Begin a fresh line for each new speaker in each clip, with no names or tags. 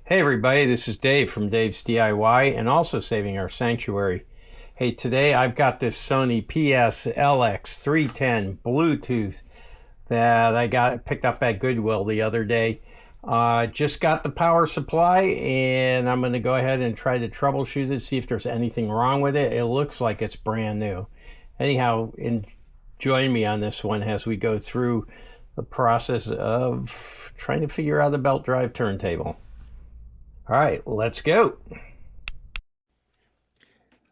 Hey everybody, this is Dave from Dave's DIY and also Saving Our Sanctuary. Hey, today I've got this Sony PSLX310 Bluetooth that I picked up at Goodwill the other day. Just got the power supply and I'm going to go ahead and try to troubleshoot it, see if there's anything wrong with it. It looks like it's brand new. Anyhow, join me on this one as we go through the process of trying to figure out the belt drive turntable. All right, let's go.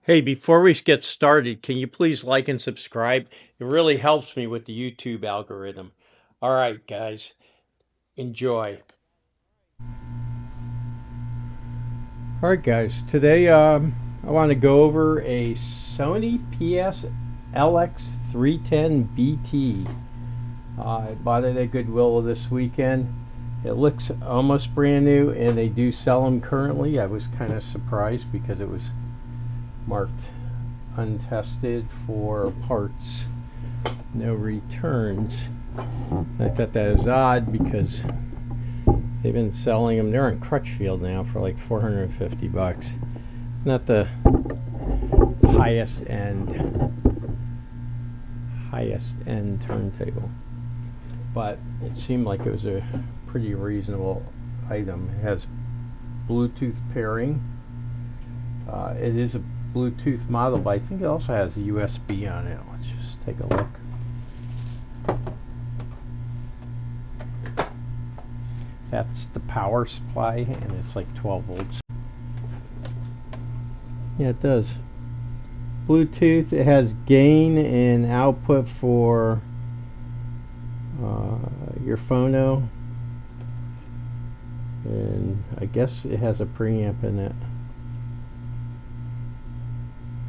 Hey, before we get started, can you please like and subscribe? It really helps me with the YouTube algorithm. All right, guys, enjoy. All right, guys, today I want to go over a Sony PSLX310bt. I bought it at Goodwill this weekend. It looks almost brand new, and they do sell them currently. I was kind of surprised because it was marked untested for parts, no returns. I thought that was odd because they've been selling them. They're in Crutchfield now for like $450. Not the highest end turntable, but it seemed like it was a pretty reasonable item. It has Bluetooth pairing. It is a Bluetooth model, but I think it also has a USB on it. Let's just take a look. That's the power supply, and it's like 12 volts. Yeah, it does. Bluetooth, it has gain and output for your phono, and I guess it has a preamp in it.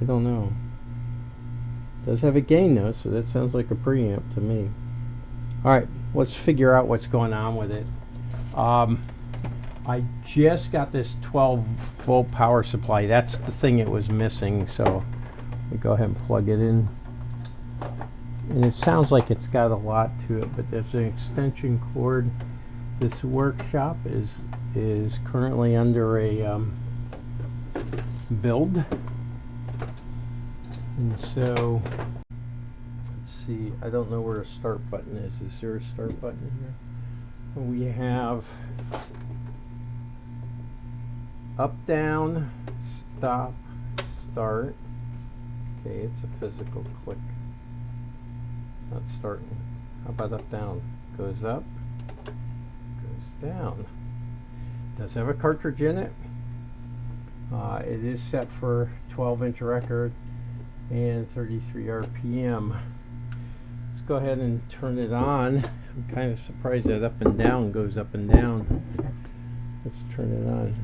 I don't know. It does have a gain though, so that sounds like a preamp to me. Alright, let's figure out what's going on with it. I just got this 12 volt power supply. That's the thing it was missing, so we go ahead and plug it in. And it sounds like it's got a lot to it, but there's an extension cord. This workshop is currently under a build. And so, let's see, I don't know where a start button is. Is there a start button here? We have up, down, stop, start. Okay, it's a physical click. It's not starting. How about up, down? Goes up, goes down. Does have a cartridge in it. It is set for 12-inch record and 33 RPM. Let's go ahead and turn it on. I'm kind of surprised that up and down goes up and down. Let's turn it on.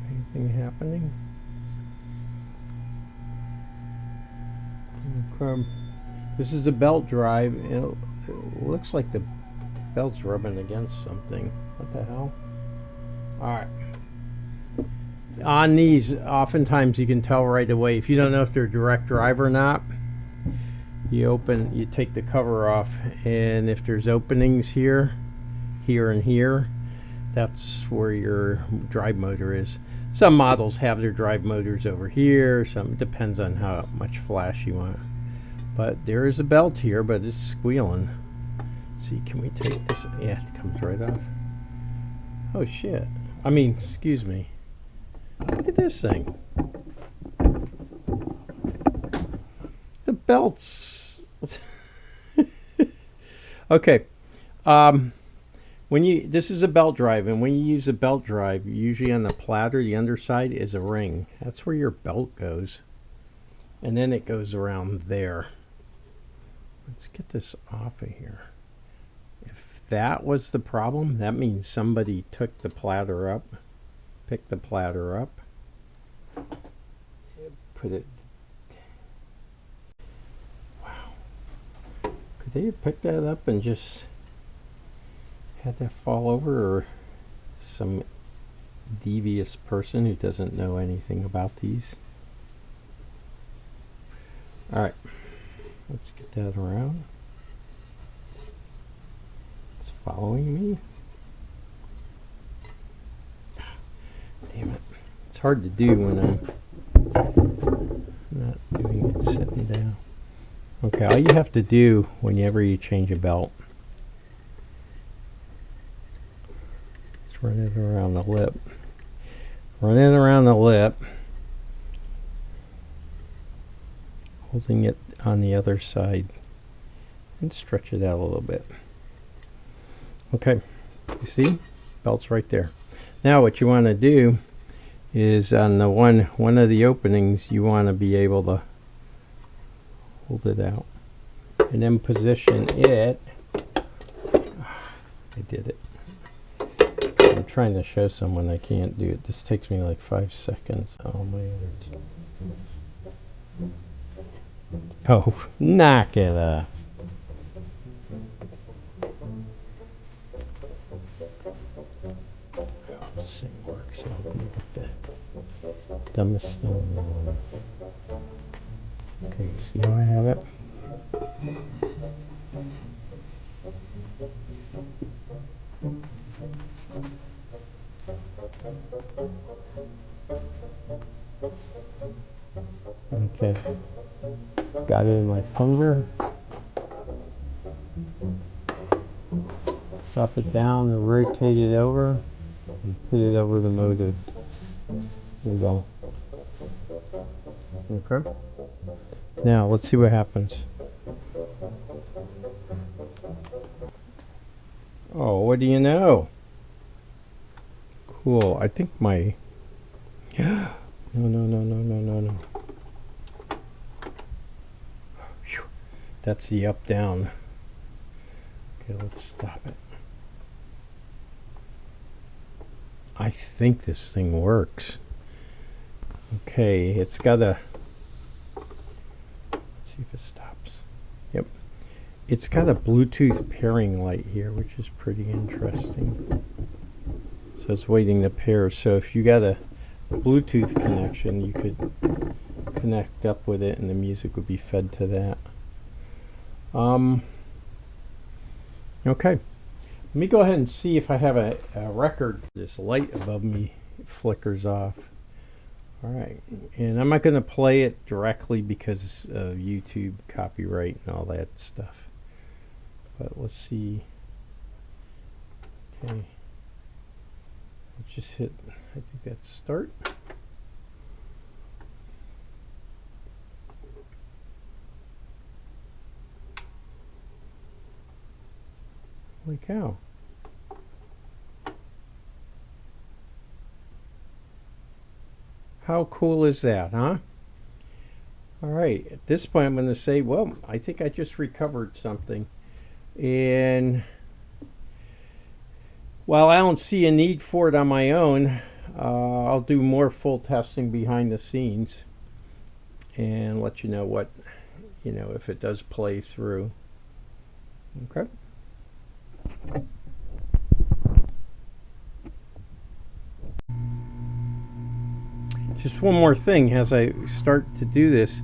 Anything happening? Okay. This is the belt drive. It looks like the belt's rubbing against something. What the hell? Alright. On these, oftentimes you can tell right away if you don't know if they're direct drive or not. You take the cover off, and if there's openings here, and here, that's where your drive motor is. Some models have their drive motors over here. Some depends on how much flash you want. But there is a belt here, but it's squealing. Let's see, can we take this? Yeah, it comes right off. Oh shit. I mean, excuse me. Look at this thing. The belts. Okay. This is a belt drive, and when you use a belt drive, usually on the platter, the underside is a ring. That's where your belt goes. And then it goes around there. Let's get this off of here. If that was the problem, that means somebody took the platter up, picked the platter up, put it. Wow. Could they have picked that up and just had that fall over, or some devious person who doesn't know anything about these? Alright, let's get that around. following me? Damn it. It's hard to do when I'm not doing it sitting down. Okay, all you have to do whenever you change a belt is run it around the lip. Run it around the lip, holding it on the other side, and stretch it out a little bit. Okay, you see? Belt's right there. Now what you want to do is on the one of the openings, you want to be able to hold it out and then position it. I did it. I'm trying to show someone I can't do it. This takes me like 5 seconds. Oh, my other Oh, knock it off. This thing works. I'll be like the dumbest thing in the world. Okay, you see how I have it? Okay, got it in my finger. Drop it down and rotate it over and put it over the motor. There we go. Okay. Now let's see what happens. Oh, what do you know? Cool. I think my no. Whew. That's the up down. Okay, let's stop it. I think this thing works. Okay, it's got a, let's see if it stops. Yep. It's got a Bluetooth pairing light here, which is pretty interesting. So it's waiting to pair. So if you got a Bluetooth connection, you could connect up with it and the music would be fed to that. Okay. Let me go ahead and see if I have a record. This light above me flickers off. Alright, and I'm not going to play it directly because of YouTube copyright and all that stuff. But let's see. Okay. Let's just hit, I think that's start. Holy cow. How cool is that, huh? Alright, at this point I'm going to say, well, I think I just recovered something. And while I don't see a need for it on my own, I'll do more full testing behind the scenes and let you know what, if it does play through. Okay. Just one more thing as I start to do this.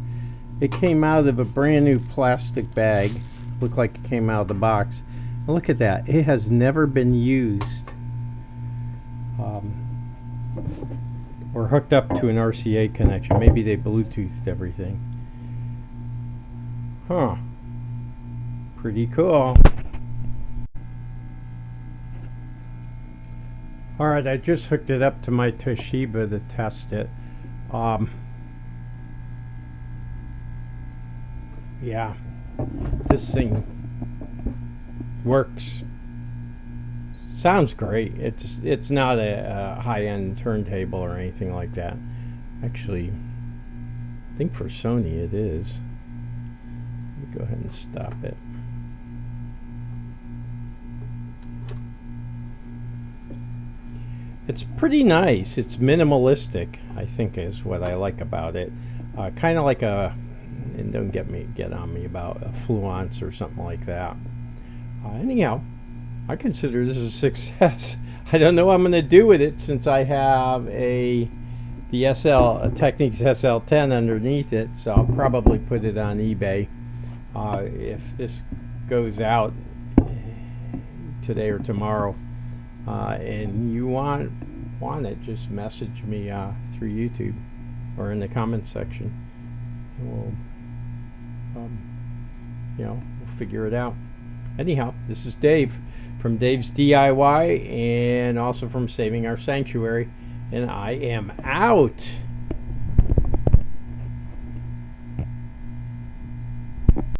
It came out of a brand new plastic bag. Looked like it came out of the box. And look at that. It has never been used or hooked up to an RCA connection. Maybe they Bluetoothed everything. Huh. Pretty cool. Alright, I just hooked it up to my Toshiba to test it. Yeah, this thing works. Sounds great. It's not a high-end turntable or anything like that. Actually, I think for Sony it is. Let me go ahead and stop it. It's pretty nice. It's minimalistic, I think, is what I like about it. Kind of like a, and don't get on me about a Fluence or something like that. Anyhow, I consider this a success. I don't know what I'm going to do with it since I have the Technics SL10 underneath it, so I'll probably put it on eBay. If this goes out today or tomorrow, and you want it, just message me through YouTube or in the comments section, and we'll figure it out. Anyhow, this is Dave from Dave's DIY, and also from Saving Our Sanctuary, and I am out.